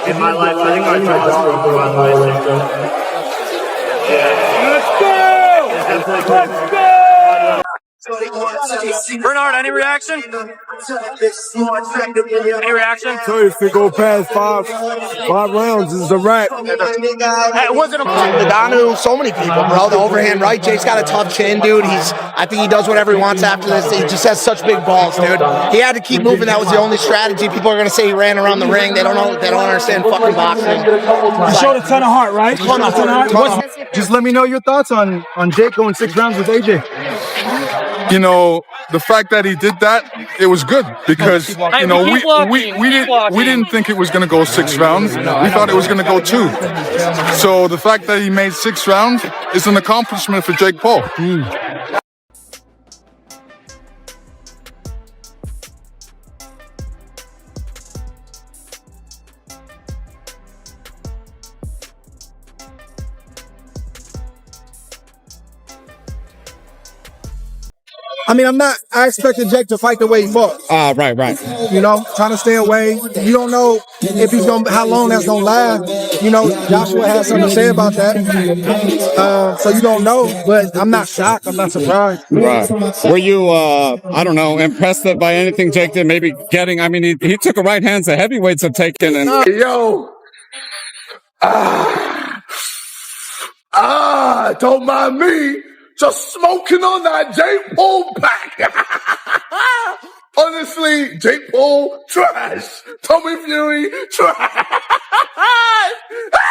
in my life. I think I tried to prove my life. Yeah. Let's go! Let's go! Bernard, any reaction? Any reaction? So if we go past five rounds, it's a wrap. It wasn't a Danu, so many people, bro. The overhand right. Jake's got a tough chin, dude. I think he does whatever he wants after this. He just has such big balls, dude. He had to keep moving. That was the only strategy. People are gonna say he ran around the ring. They don't know. They don't understand fucking boxing. You showed a ton of heart, right? Ton of heart. Just let me know your thoughts on Jake going 6 rounds with AJ. You know, the fact that he did that, it was good because you know we didn't think it was going to go 6 rounds. We thought it was going to go 2. So the fact that he made 6 rounds is an accomplishment for Jake Paul. I mean, I expected Jake to fight the way he fought. Right. You know, trying to stay away. You don't know if how long that's going to last. You know, Joshua has something to say about that. So you don't know, but I'm not shocked. I'm not surprised. Right. Were you, I don't know, impressed by anything Jake did? Maybe I mean, he took a right hand to heavyweights have taken. And don't mind me. Just smoking on that Jake Paul pack. Honestly, Jake Paul, trash. Tommy Fury, trash.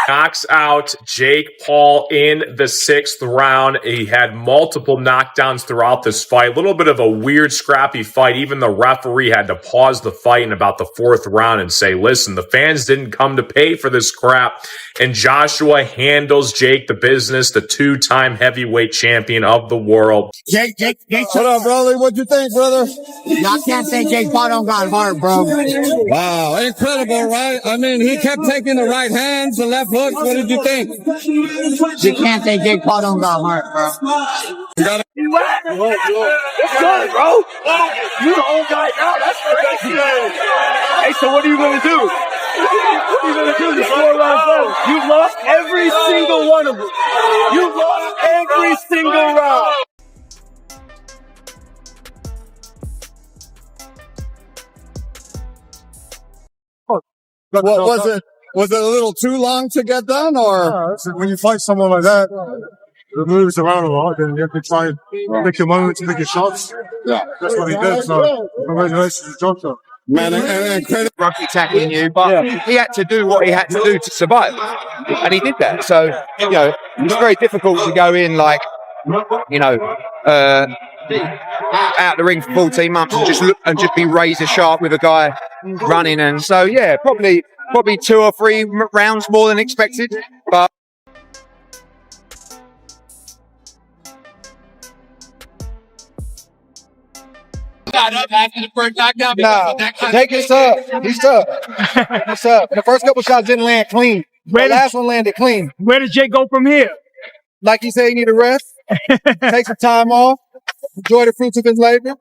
Knocks out Jake Paul in the 6th round. He had multiple knockdowns throughout this fight. A little bit of a weird, scrappy fight. Even the referee had to pause the fight in about the 4th round and say, listen, the fans didn't come to pay for this crap. And Joshua handles Jake the business, the 2-time heavyweight champion of the world. Jake. What up, brother? What'd you think, brother? Y'all can't say Jake Paul don't got heart, bro. wow, incredible, right? I mean, he kept taking the right hands, the left hooks. What did you think? You can't say Jake Paul don't got heart, bro. It's good, bro. You the old guy now. That's crazy. Hey, so what are you going to do? What are you going to do? This 4 rounds. You've lost every single one of them. You've lost every single round. Was it a little too long to get done, or? When you fight someone like that, it moves around a lot, then you have to try and pick your moment to make your shots. Yeah. That's what he did, so congratulations to Joshua. Man, and credit. Rugby attacking you, but he had to do what he had to do to survive, and he did that. So, you know, it's very difficult to go in like, you know, out the ring for 14 months and just be razor sharp with a guy running. And so, yeah, probably 2 or 3 rounds more than expected, but. Got up after the first knockdown. No, Jake is tough. He's tough. He's tough. The first couple shots didn't land clean. The last one landed clean. Where does Jake go from here? Like he said, he need a rest. Take some time off. Enjoy the fruits of his labor.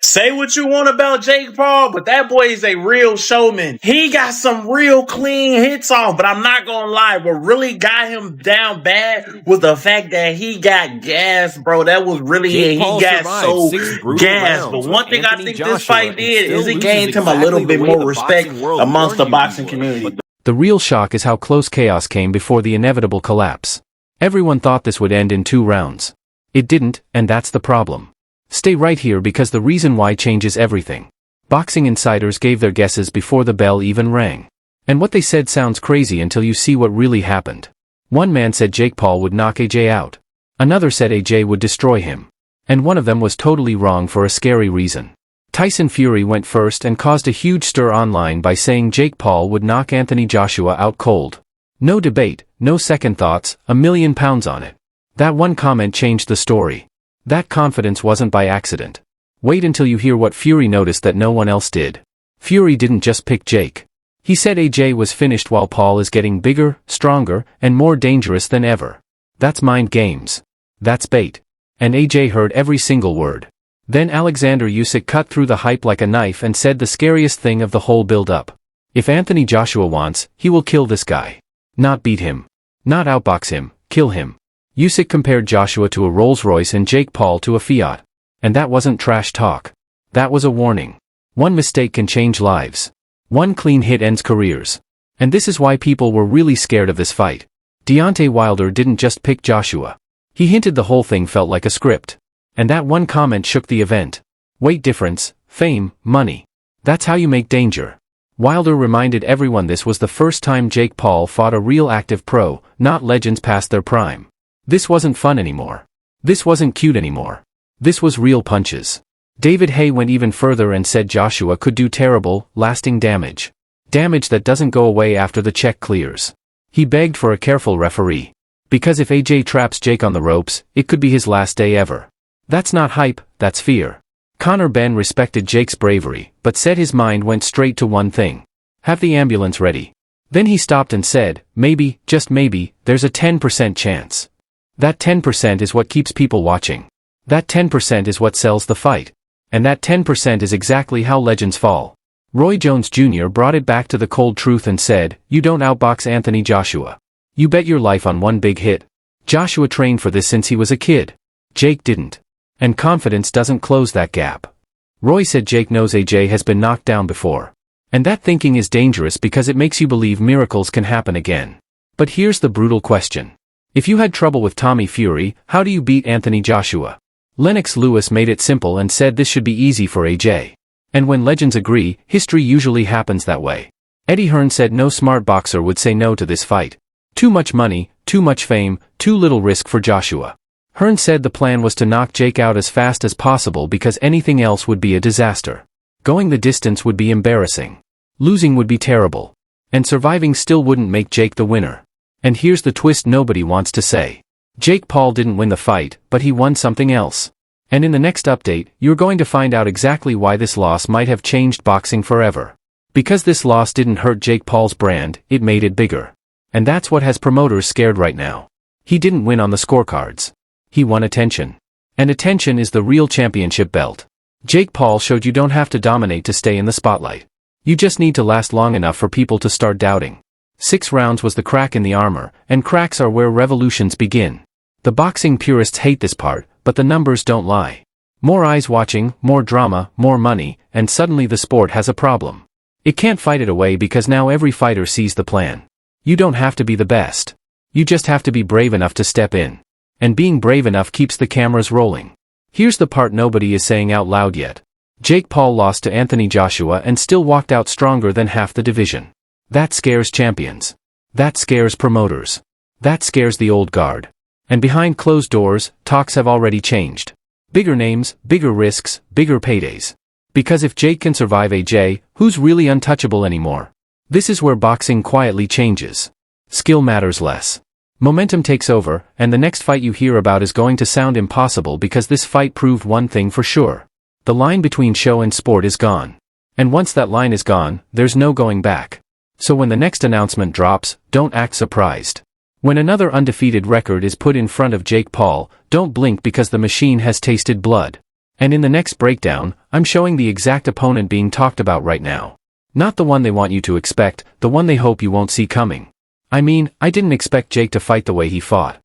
Say what you want about Jake Paul, but that boy is a real showman. He got some real clean hits off, but I'm not gonna lie, what really got him down bad was the fact that he got gas, bro. That was really it. He got so gassed. But one thing I think this fight did is it gained him a little bit more respect amongst the boxing community. The real shock is how close chaos came before the inevitable collapse. Everyone thought this would end in 2 rounds. It didn't, and that's the problem. Stay right here because the reason why changes everything. Boxing insiders gave their guesses before the bell even rang. And what they said sounds crazy until you see what really happened. One man said Jake Paul would knock AJ out. Another said AJ would destroy him. And one of them was totally wrong for a scary reason. Tyson Fury went first and caused a huge stir online by saying Jake Paul would knock Anthony Joshua out cold. No debate, no second thoughts, £1 million on it. That one comment changed the story. That confidence wasn't by accident. Wait until you hear what Fury noticed that no one else did. Fury didn't just pick Jake. He said AJ was finished while Paul is getting bigger, stronger, and more dangerous than ever. That's mind games. That's bait. And AJ heard every single word. Then Alexander Usyk cut through the hype like a knife and said the scariest thing of the whole build-up. If Anthony Joshua wants, he will kill this guy. Not beat him. Not outbox him, kill him. Usyk compared Joshua to a Rolls-Royce and Jake Paul to a Fiat. And that wasn't trash talk. That was a warning. One mistake can change lives. One clean hit ends careers. And this is why people were really scared of this fight. Deontay Wilder didn't just pick Joshua. He hinted the whole thing felt like a script. And that one comment shook the event. Weight difference, fame, money. That's how you make danger. Wilder reminded everyone this was the first time Jake Paul fought a real active pro, not legends past their prime. This wasn't fun anymore. This wasn't cute anymore. This was real punches. David Haye went even further and said Joshua could do terrible, lasting damage. Damage that doesn't go away after the check clears. He begged for a careful referee. Because if AJ traps Jake on the ropes, it could be his last day ever. That's not hype, that's fear. Conor Benn respected Jake's bravery, but said his mind went straight to one thing. Have the ambulance ready. Then he stopped and said, maybe, just maybe, there's a 10% chance. That 10% is what keeps people watching. That 10% is what sells the fight. And that 10% is exactly how legends fall. Roy Jones Jr. brought it back to the cold truth and said, you don't outbox Anthony Joshua. You bet your life on one big hit. Joshua trained for this since he was a kid. Jake didn't. And confidence doesn't close that gap. Roy said Jake knows AJ has been knocked down before. And that thinking is dangerous because it makes you believe miracles can happen again. But here's the brutal question. If you had trouble with Tommy Fury, how do you beat Anthony Joshua? Lennox Lewis made it simple and said this should be easy for AJ. And when legends agree, history usually happens that way. Eddie Hearn said no smart boxer would say no to this fight. Too much money, too much fame, too little risk for Joshua. Hearn said the plan was to knock Jake out as fast as possible because anything else would be a disaster. Going the distance would be embarrassing. Losing would be terrible. And surviving still wouldn't make Jake the winner. And here's the twist nobody wants to say. Jake Paul didn't win the fight, but he won something else. And in the next update, you're going to find out exactly why this loss might have changed boxing forever. Because this loss didn't hurt Jake Paul's brand, it made it bigger. And that's what has promoters scared right now. He didn't win on the scorecards. He won attention. And attention is the real championship belt. Jake Paul showed you don't have to dominate to stay in the spotlight. You just need to last long enough for people to start doubting. 6 rounds was the crack in the armor, and cracks are where revolutions begin. The boxing purists hate this part, but the numbers don't lie. More eyes watching, more drama, more money, and suddenly the sport has a problem. It can't fight it away because now every fighter sees the plan. You don't have to be the best. You just have to be brave enough to step in. And being brave enough keeps the cameras rolling. Here's the part nobody is saying out loud yet. Jake Paul lost to Anthony Joshua and still walked out stronger than half the division. That scares champions. That scares promoters. That scares the old guard. And behind closed doors, talks have already changed. Bigger names, bigger risks, bigger paydays. Because if Jake can survive AJ, who's really untouchable anymore? This is where boxing quietly changes. Skill matters less. Momentum takes over, and the next fight you hear about is going to sound impossible because this fight proved one thing for sure. The line between show and sport is gone. And once that line is gone, there's no going back. So when the next announcement drops, don't act surprised. When another undefeated record is put in front of Jake Paul, don't blink because the machine has tasted blood. And in the next breakdown, I'm showing the exact opponent being talked about right now. Not the one they want you to expect, the one they hope you won't see coming. I mean, I didn't expect Jake to fight the way he fought.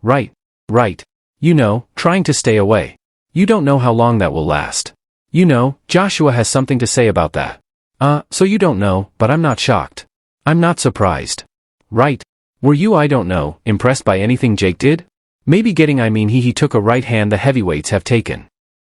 Right. You know, trying to stay away. You don't know how long that will last. You know, Joshua has something to say about that. So you don't know, but I'm not shocked. I'm not surprised. Right. Were you, I don't know, impressed by anything Jake did? Maybe getting he took a right hand the heavyweights have taken.